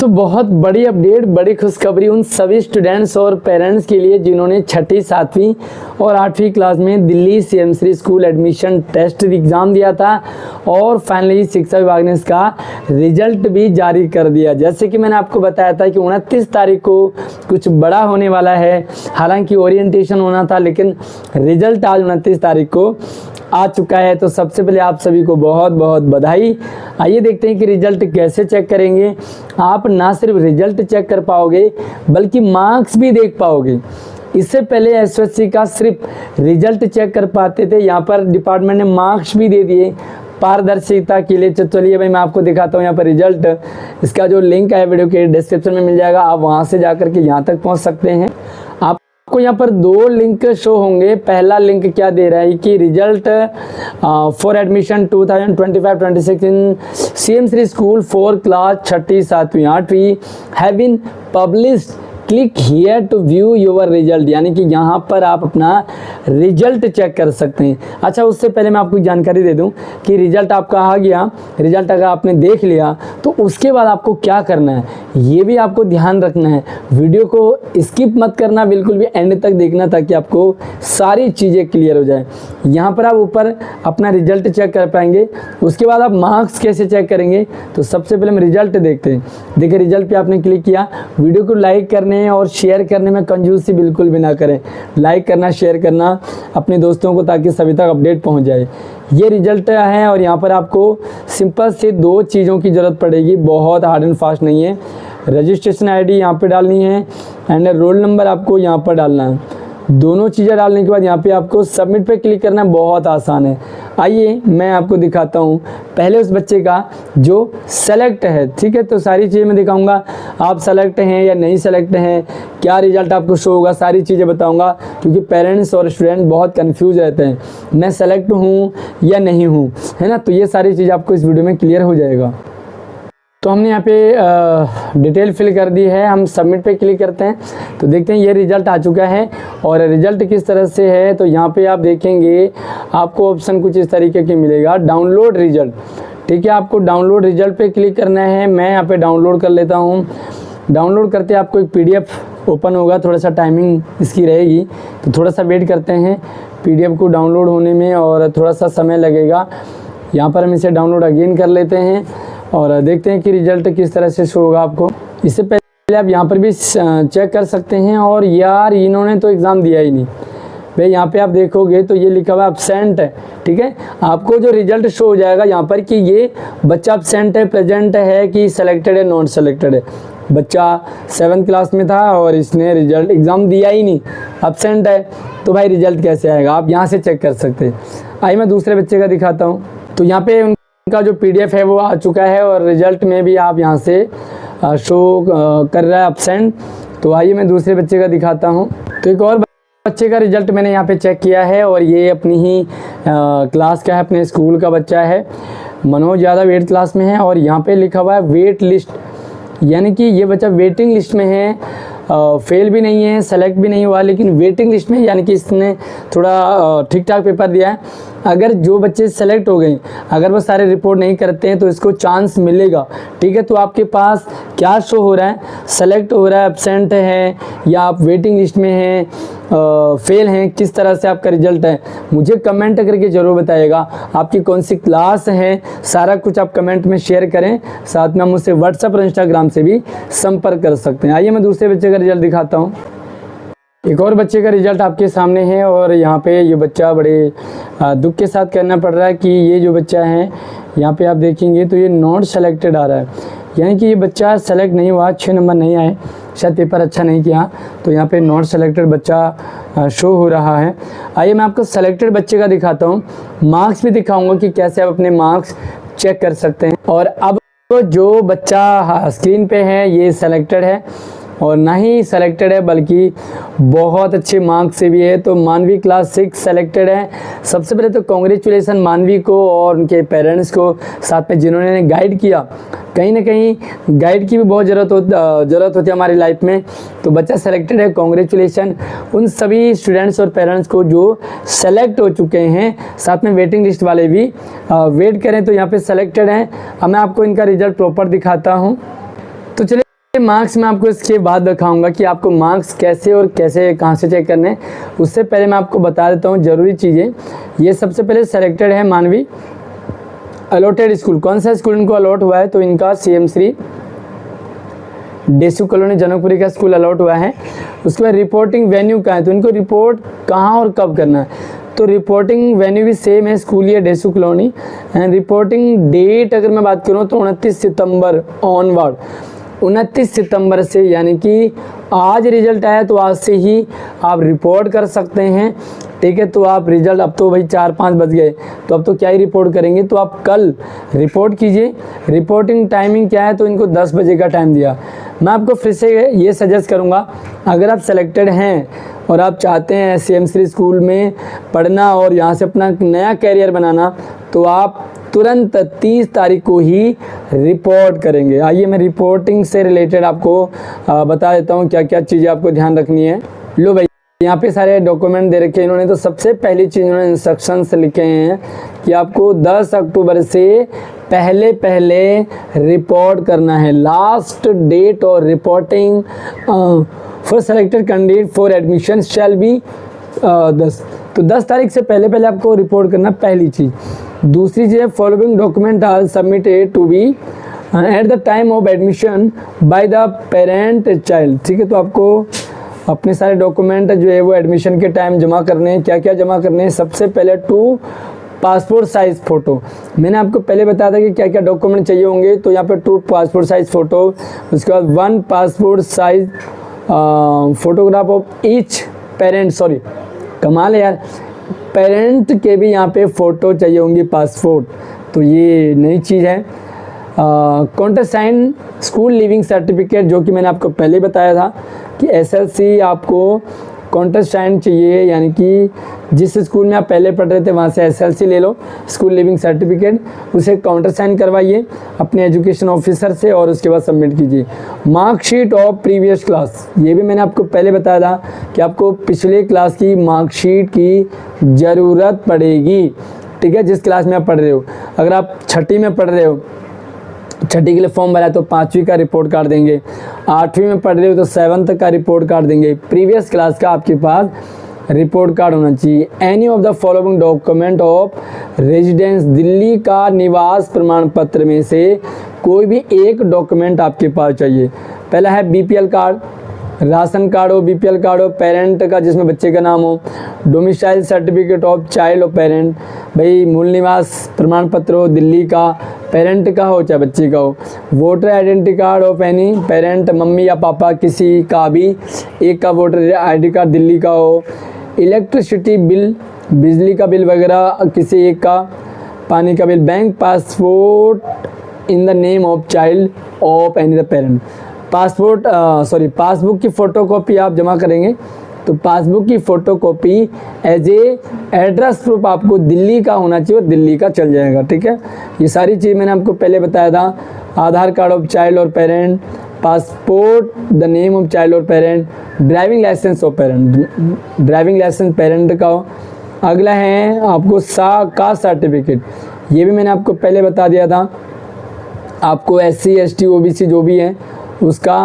दोस्तों बहुत बड़ी अपडेट, बड़ी खुशखबरी उन सभी स्टूडेंट्स और पेरेंट्स के लिए जिन्होंने छठी, सातवीं और 8वीं क्लास में Delhi CMC school admission test exam दिया था और फाइनली शिक्षा विभाग ने इसका रिजल्ट भी जारी कर दिया। जैसे कि मैंने आपको बताया था कि 29 तारीख को कुछ बड़ा होने वाला है। हालांकि ओरिएंटेशन होना था, लेकिन रिजल्ट आज 29 तारीख को आ चुका है। तो सबसे पहले आप सभी को बहुत बहुत बधाई। आइए देखते हैं कि रिजल्ट कैसे चेक करेंगे। आप ना सिर्फ रिजल्ट चेक कर पाओगे बल्कि मार्क्स भी देख पाओगे। इससे पहले एसएससी का सिर्फ रिजल्ट चेक कर पाते थे, यहाँ पर डिपार्टमेंट ने मार्क्स भी दे दिए पारदर्शिता के लिए। चलिए भाई मैं आपको दिखाता हूँ यहाँ पर रिजल्ट। इसका जो लिंक है वीडियो के डिस्क्रिप्शन में मिल जाएगा, आप वहाँ से जाकर के यहाँ तक पहुँच सकते हैं। आपको यहाँ पर 2 लिंक शो होंगे। पहला लिंक क्या दे रहा है कि result for admission 2025-26 in CMC school for class छठी, सातवीं, 8वीं have been published, click here to view your result. यानी कि यहाँ पर आप अपना रिजल्ट चेक कर सकते हैं। अच्छा, उससे पहले मैं आपको जानकारी दे दूं कि रिजल्ट आपका आ गया। रिजल्ट अगर आपने देख लिया तो उसके बाद आपको क्या करना है ये भी आपको ध्यान रखना है। वीडियो को स्किप मत करना, बिल्कुल भी एंड तक देखना ताकि आपको सारी चीज़ें क्लियर हो जाए। यहाँ पर आप ऊपर अपना रिजल्ट चेक कर पाएंगे। उसके बाद आप मार्क्स कैसे चेक करेंगे, तो सबसे पहले हम रिजल्ट देखते हैं। देखिए रिजल्ट पे आपने क्लिक किया। वीडियो को लाइक करने और शेयर करने में कंजूसी बिल्कुल भी ना करें। लाइक करना, शेयर करना अपने दोस्तों को, ताकि सभी तक अपडेट पहुंच जाए। ये रिजल्ट है और यहाँ पर आपको सिंपल से 2 चीज़ों की ज़रूरत पड़ेगी, बहुत हार्ड एंड फास्ट नहीं है। रजिस्ट्रेशन आईडी यहाँ पे डालनी है एंड रोल नंबर आपको यहाँ पर डालना है। दोनों चीज़ें डालने के बाद यहाँ पे आपको सबमिट पे क्लिक करना, बहुत आसान है। आइए मैं आपको दिखाता हूँ पहले उस बच्चे का जो सेलेक्ट है। ठीक है, तो सारी चीज़ें मैं दिखाऊंगा। आप सेलेक्ट हैं या नहीं सेलेक्ट हैं, क्या रिजल्ट आपको शो होगा, सारी चीज़ें बताऊंगा, क्योंकि पेरेंट्स और स्टूडेंट बहुत कंफ्यूज रहते हैं मैं सेलेक्ट हूँ या नहीं हूँ, है ना। तो ये सारी चीज़ आपको इस वीडियो में क्लियर हो जाएगा। तो हमने यहाँ पे डिटेल फिल कर दी है। हम सबमिट पे क्लिक करते हैं तो देखते हैं ये रिज़ल्ट आ चुका है। और रिज़ल्ट किस तरह से है, तो यहाँ पे आप देखेंगे आपको ऑप्शन कुछ इस तरीके के मिलेगा, डाउनलोड रिज़ल्ट। ठीक है, आपको डाउनलोड रिज़ल्ट पे क्लिक करना है। मैं यहाँ पे डाउनलोड कर लेता हूँ। डाउनलोड करते आपको एक PDF ओपन होगा, थोड़ा सा टाइमिंग इसकी रहेगी, तो थोड़ा सा वेट करते हैं PDF को डाउनलोड होने में और थोड़ा सा समय लगेगा। यहाँ पर हम इसे डाउनलोड अगेन कर लेते हैं और देखते हैं कि रिजल्ट किस तरह से शो होगा आपको। इससे पहले आप यहाँ पर भी चेक कर सकते हैं। और यार इन्होंने तो एग्ज़ाम दिया ही नहीं भाई। यहाँ पे आप देखोगे तो ये लिखा हुआ एब्सेंट है। ठीक है, आपको जो रिजल्ट शो हो जाएगा यहाँ पर कि ये बच्चा एब्सेंट है, प्रेजेंट है, कि सेलेक्टेड है, नॉट सेलेक्टेड है। बच्चा 7th क्लास में था और इसने रिजल्ट एग्ज़ाम दिया ही नहीं, एब्सेंट है, तो भाई रिजल्ट कैसे आएगा, आप यहाँ से चेक कर सकते हैं। आइए मैं दूसरे बच्चे का दिखाता हूँ। तो यहाँ पे उनका जो PDF है वो आ चुका है और रिजल्ट में भी आप यहाँ से शो कर रहा है एब्सेंट। तो आइए मैं दूसरे बच्चे का दिखाता हूँ। तो एक और बच्चे का रिजल्ट मैंने यहाँ पे चेक किया है और ये अपनी ही क्लास का है, अपने स्कूल का बच्चा है। मनोज यादव 8th क्लास में है और यहाँ पे लिखा हुआ है वेट लिस्ट, यानी कि ये बच्चा वेटिंग लिस्ट में है। फेल भी नहीं है, सेलेक्ट भी नहीं हुआ, लेकिन वेटिंग लिस्ट में, यानी कि इसने थोड़ा ठीक ठाक पेपर दिया है। अगर जो बच्चे सेलेक्ट हो गए, अगर वो सारे रिपोर्ट नहीं करते हैं तो इसको चांस मिलेगा। ठीक है, तो आपके पास क्या शो हो रहा है, सेलेक्ट हो रहा है, एब्सेंट है, या आप वेटिंग लिस्ट में हैं, फेल हैं, किस तरह से आपका रिजल्ट है, मुझे कमेंट करके ज़रूर बताइएगा। आपकी कौन सी क्लास है, सारा कुछ आप कमेंट में शेयर करें। साथ में हम मुझसे व्हाट्सएप और इंस्टाग्राम से भी संपर्क कर सकते हैं। आइए मैं दूसरे बच्चे का रिजल्ट दिखाता हूँ। एक और बच्चे का रिजल्ट आपके सामने है और यहाँ पे ये बच्चा बड़े दुख के साथ कहना पड़ रहा है कि ये जो बच्चा है, यहाँ पे आप देखेंगे तो ये नॉट सेलेक्टेड आ रहा है, यानी कि ये बच्चा सेलेक्ट नहीं हुआ, 6 नंबर नहीं आए, शायद पेपर अच्छा नहीं किया, तो यहाँ पे नॉट सेलेक्टेड बच्चा शो हो रहा है। आइए मैं आपको सेलेक्टेड बच्चे का दिखाता हूँ, मार्क्स भी दिखाऊँगा कि कैसे आप अपने मार्क्स चेक कर सकते हैं। और अब जो बच्चा स्क्रीन पे है ये सेलेक्टेड है और ना ही सेलेक्टेड है बल्कि बहुत अच्छे मार्क्स से भी है। तो मानवी क्लास 6 सेलेक्टेड है। सबसे पहले तो कॉन्ग्रेचुलेसन मानवी को और उनके पेरेंट्स को, साथ में जिन्होंने गाइड किया। कहीं ना कहीं गाइड की भी बहुत ज़रूरत होती है हमारी लाइफ में। तो बच्चा सेलेक्टेड है, कॉन्ग्रेचुलेसन उन सभी स्टूडेंट्स और पेरेंट्स को जो सेलेक्ट हो चुके हैं। साथ में वेटिंग लिस्ट वाले भी वेट करें तो यहाँ पे सेलेक्टेड हैं। अब मैं आपको इनका रिजल्ट प्रॉपर दिखाता हूँ। तो चलिए मार्क्स मैं आपको इसके बाद दिखाऊंगा कि आपको मार्क्स कैसे और कैसे कहाँ से चेक करने हैं। उससे पहले मैं आपको बता देता हूँ ज़रूरी चीज़ें। ये सबसे पहले सेलेक्टेड है मानवी अलॉटेड स्कूल। कौन सा स्कूल इनको अलॉट हुआ है? तो इनका CM श्री डेसू कॉलोनी जनकपुरी का स्कूल अलॉट हुआ है। उसके बाद रिपोर्टिंग वेन्यू कहाँ है? तो इनको रिपोर्ट कहाँ और कब करना है? तो रिपोर्टिंग वेन्यू भी सेम है, स्कूल ही है DESU colony. And reporting date अगर मैं बात करूँ तो 29 सितंबर ऑनवर्ड, 29 सितंबर से, यानी कि आज रिजल्ट आया तो आज से ही आप रिपोर्ट कर सकते हैं। ठीक है, तो आप रिजल्ट, अब तो भाई 4-5 बज गए, तो अब तो क्या ही रिपोर्ट करेंगे, तो आप कल रिपोर्ट कीजिए। रिपोर्टिंग टाइमिंग क्या है? तो इनको 10 बजे का टाइम दिया। मैं आपको फिर से ये सजेस्ट करूँगा, अगर आप सेलेक्टेड हैं और आप चाहते हैं CM श्री स्कूल में पढ़ना और यहाँ से अपना नया कैरियर बनाना, तो आप तुरंत 30 तारीख को ही रिपोर्ट करेंगे। आइए मैं रिपोर्टिंग से रिलेटेड आपको बता देता हूँ क्या क्या चीज़ें आपको ध्यान रखनी है। लो भाई, यहाँ पे सारे डॉक्यूमेंट दे रखे हैं इन्होंने। तो सबसे पहली चीज़ इन्होंने इंस्ट्रक्शंस लिखे हैं कि आपको 10 अक्टूबर से पहले रिपोर्ट करना है। लास्ट डेट और reporting for selected candidate for admission shall be 10। तो 10 तारीख से पहले आपको रिपोर्ट करना, पहली चीज़। दूसरी चीज़ है following document are submitted to be at the time of admission by the parent child. ठीक है, तो आपको अपने सारे डॉक्यूमेंट जो है वो एडमिशन के टाइम जमा करने हैं। क्या क्या जमा करने हैं? सबसे पहले 2 पासपोर्ट साइज़ फ़ोटो। मैंने आपको पहले बताया था कि क्या क्या डॉक्यूमेंट चाहिए होंगे। तो यहाँ पे 2 पासपोर्ट साइज़ फ़ोटो, उसके बाद 1 passport size photograph of each parent. Sorry, कमाल है यार, पेरेंट के भी यहाँ पे फ़ोटो चाहिए होंगी, पासपोर्ट। तो ये नई चीज़ है। Contest sign school leaving certificate, जो कि मैंने आपको पहले बताया था कि SLC आपको कॉन्टेस्ट साइन चाहिए, यानी कि जिस स्कूल में आप पहले पढ़ रहे थे वहाँ से SLC ले लो, स्कूल लिविंग सर्टिफिकेट, उसे काउंटर साइन करवाइए अपने एजुकेशन ऑफिसर से और उसके बाद सबमिट कीजिए। मार्कशीट ऑफ प्रीवियस क्लास, ये भी मैंने आपको पहले बताया था कि आपको पिछले क्लास की मार्कशीट की ज़रूरत पड़ेगी। ठीक है, जिस क्लास में आप पढ़ रहे हो। अगर आप 6ठी में पढ़ रहे हो, 6ठी के लिए फॉर्म भरा है तो 5वीं का रिपोर्ट कार्ड देंगे। 8वीं में पढ़ रहे हो तो 7th का रिपोर्ट कार्ड देंगे। प्रीवियस क्लास का आपके पास रिपोर्ट कार्ड होना चाहिए। Any of the following document of residence, Delhi का निवास प्रमाण पत्र में से कोई भी एक डॉक्यूमेंट आपके पास चाहिए। पहला है BPL कार्ड, राशन कार्ड हो, BPL कार्ड हो, पेरेंट का जिसमें बच्चे का नाम हो, domicile certificate of child of parent, भाई मूल निवास प्रमाण पत्र हो दिल्ली का, पेरेंट का हो चाहे बच्चे का हो, voter identity card of any parent, mummy या पापा किसी का भी एक का वोटर ID कार्ड दिल्ली का हो, इलेक्ट्रिसिटी बिल, बिजली का बिल वगैरह किसी एक का, पानी का bill, bank passport in the name of child of any the parent. Passbook की फ़ोटोकॉपी आप जमा करेंगे तो पासबुक की photocopy as a address proof आपको दिल्ली का होना चाहिए और दिल्ली का चल जाएगा। ठीक है, ये सारी चीज़ मैंने आपको पहले बताया था। आधार कार्ड ऑफ चाइल्ड और parent, passport the name of child और parent, driving licence of parent, driving licence parent का हो। अगला है आपको कास्ट सर्टिफिकेट, ये भी मैंने आपको पहले बता दिया था। आपको SC ST OBC जो भी है उसका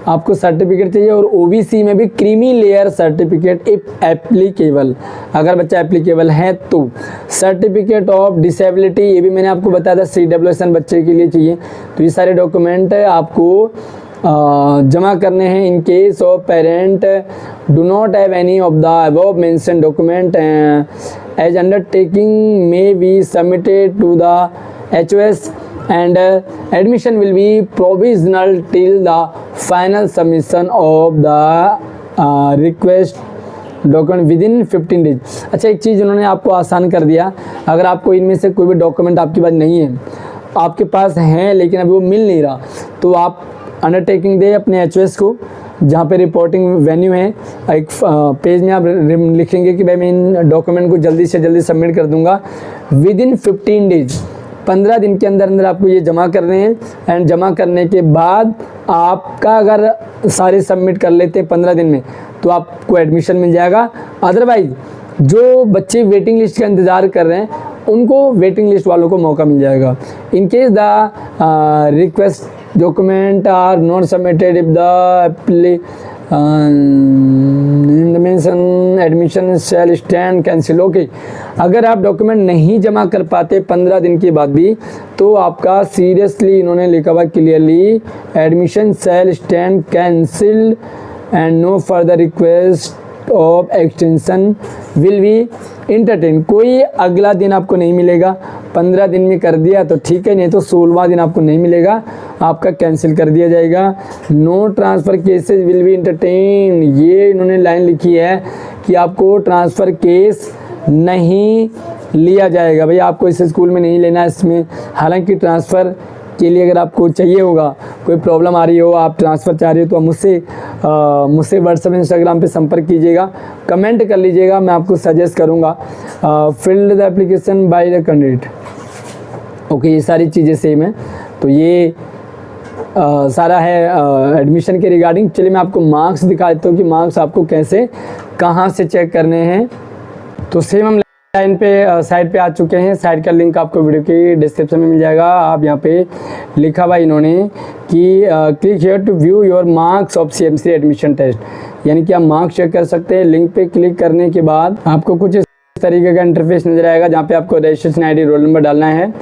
आपको सर्टिफिकेट चाहिए और OBC में भी creamy layer certificate if applicable, अगर बच्चा एप्लीकेबल है तो। सर्टिफिकेट ऑफ डिसेबिलिटी, ये भी मैंने आपको बताया था, CWSN बच्चे के लिए चाहिए। तो ये सारे डॉक्यूमेंट आपको जमा करने हैं। In case of parent do not have any of the above mention document as undertaking may be submitted to the HOS and admission will be provisional till the final submission of the request document within 15 days। अच्छा, एक चीज़ उन्होंने आपको आसान कर दिया, अगर आपको इनमें से कोई भी डॉक्यूमेंट आपके पास नहीं है, आपके पास हैं लेकिन अभी वो मिल नहीं रहा, तो आप अंडरटेकिंग दे अपने HOS को, जहाँ पे रिपोर्टिंग वेन्यू है, एक पेज में आप लिखेंगे कि भाई मैं इन डॉक्यूमेंट को जल्दी से जल्दी सबमिट कर दूंगा विदिन 15 डेज, 15 दिन के अंदर अंदर आपको ये जमा करने हैं। एंड जमा करने के बाद आपका अगर सारे सबमिट कर लेते हैं 15 दिन में तो आपको एडमिशन मिल जाएगा। अदरवाइज जो बच्चे वेटिंग लिस्ट का इंतज़ार कर रहे हैं उनको, वेटिंग लिस्ट वालों को मौका मिल जाएगा। In case the request document are not submitted if the admission shall stand cancel. Okay, अगर आप डॉक्यूमेंट नहीं जमा कर पाते 15 दिन के बाद भी तो आपका सीरियसली इन्होंने लिखा हुआ clearly admission shall stand cancel and no further request of extension will be entertain. कोई अगला दिन आपको नहीं मिलेगा। 15 दिन में कर दिया तो ठीक है, नहीं तो 16वां दिन आपको नहीं मिलेगा, आपका कैंसिल कर दिया जाएगा। No transfer cases will be entertain, ये इन्होंने लाइन लिखी है कि आपको ट्रांसफ़र केस नहीं लिया जाएगा। भाई आपको इस स्कूल में नहीं लेना है इसमें। हालांकि ट्रांसफ़र के लिए अगर आपको चाहिए होगा, कोई प्रॉब्लम आ रही हो, आप ट्रांसफ़र चाह रहे हो, तो मुझसे व्हाट्सएप इंस्टाग्राम पे संपर्क कीजिएगा, कमेंट कर लीजिएगा, मैं आपको सजेस्ट करूँगा। Filled the application by the candidate. Okay, ये सारी चीज़ें सेम है। तो ये सारा है एडमिशन के रिगार्डिंग। चलिए मैं आपको मार्क्स दिखा देता हूँ कि मार्क्स आपको कैसे कहाँ से चेक करने हैं। तो सेम हम लाइन पे साइट पे आ चुके हैं। साइट का लिंक आपको वीडियो की डिस्क्रिप्शन में मिल जाएगा। आप यहाँ पे लिखा हुआ इन्होंने कि click here to view your marks of CMC admission test, यानी कि आप मार्क्स चेक कर सकते हैं। लिंक पे क्लिक करने के बाद आपको कुछ इस तरीके का इंटरफेस नजर आएगा जहाँ पे आपको रजिस्ट्रेशन ID, रोल नंबर डालना है।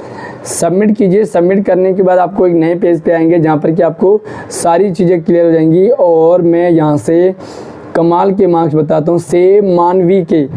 सबमिट कीजिए। सबमिट करने के बाद आपको एक नए पेज पे आएंगे जहाँ पर कि आपको सारी चीज़ें क्लियर हो जाएंगी। और मैं यहाँ से कमाल के मार्क्स बताता हूँ। सेम मानवी के,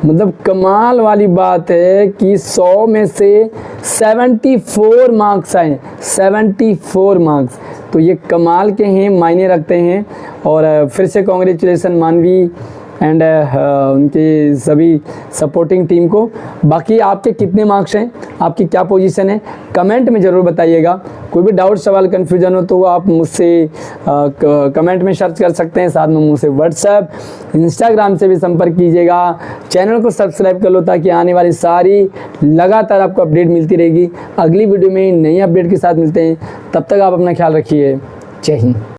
मतलब कमाल वाली बात है कि 100 में से 74 मार्क्स आए। 74 मार्क्स, तो ये कमाल के हैं, मायने रखते हैं। और फिर से कॉन्ग्रेचुलेसन मानवी एंड उनकी सभी सपोर्टिंग टीम को। बाकी आपके कितने मार्क्स हैं, आपकी क्या पोजीशन है, कमेंट में ज़रूर बताइएगा। कोई भी डाउट, सवाल, कन्फ्यूजन हो तो आप मुझसे कमेंट में सर्च कर सकते हैं। साथ में मुझसे व्हाट्सएप, इंस्टाग्राम से भी संपर्क कीजिएगा। चैनल को सब्सक्राइब कर लो ताकि आने वाली सारी लगातार आपको अपडेट मिलती रहेगी। अगली वीडियो में नई अपडेट के साथ मिलते हैं, तब तक आप अपना ख्याल रखिए। जय हिंद।